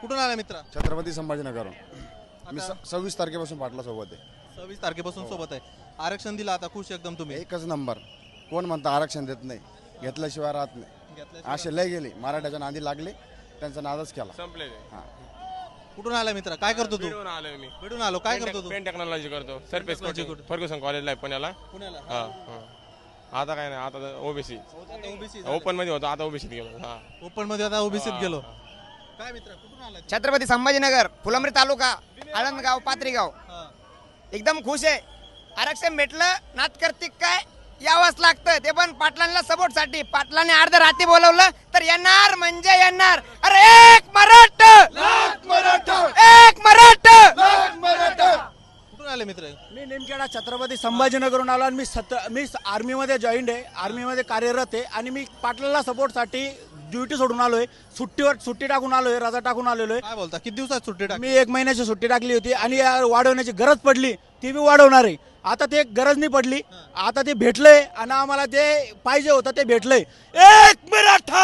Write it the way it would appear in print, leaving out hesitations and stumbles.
कुठून आला मित्र? छत्रपती संभाजीनगर. मी 26 तारखेपासून पाटला सोबत आहे. 26 तारखेपासून सोबत आहे. आरक्षण दिलं आता, खुश एकदम तुम्ही? एकच नंबर. कोण म्हणतं आरक्षण देत नाही, घेतल्याशिवाय राहत नाही. असे लय गेले, मराठ्याच्या नादी लागले, त्यांचा नादच केला. संपले. कुठून आला मित्र? काय करतो तू? भेटून आलोय मी. भेटून आलो. काय करतो तू? पेन टेक्नॉलॉजी करतो. सर्फेस technology कोचिंग फर्ग्युसन कॉलेजला आहे पुण्याला. पुण्याला. हा हा. आता काय नाही, आता ओबीसी ओबीसी ओपन मध्ये होतो, आता ओबीसीत गेलो. हा ओपन मध्ये आता ओबीसीत गेलो. काय मित्र? कुठून आला? छत्रपती संभाजीनगर, फुलंब्री तालुका, आळंदगाव, पात्रीगाव. एकदम खुश आहे. आरक्षण भेटलं, नात करतिक काय यावंच लागतं. ते पण पाटलांना सपोर्ट साठी. पाटलांनी अर्ध रात्री बोलवलं तर येणार म्हणजे येणार. अरे एक मराठा, एक मराठा. कुठून आले मित्र? मी नेमकेडा छत्रपती संभाजीनगरहून आलो आणि मी आर्मीमध्ये जॉईंड आहे. आर्मीमध्ये कार्यरत आहे आणि मी पाटलाला सपोर्टसाठी ड्युटी सोडून आलोय. सुट्टी टाकून आलोय, रजा टाकून आलेलो आहे. काय बोलता? किती दिवसात सुट्टी टाकली? मी 1 महिन्याची सुट्टी टाकली होती आणि वाढवण्याची गरज पडली, ती मी वाढवणार आहे. आता ते गरज नाही पडली, आता ते भेटलंय आणि आम्हाला जे पाहिजे होतं ते भेटलंय. एक मराठा.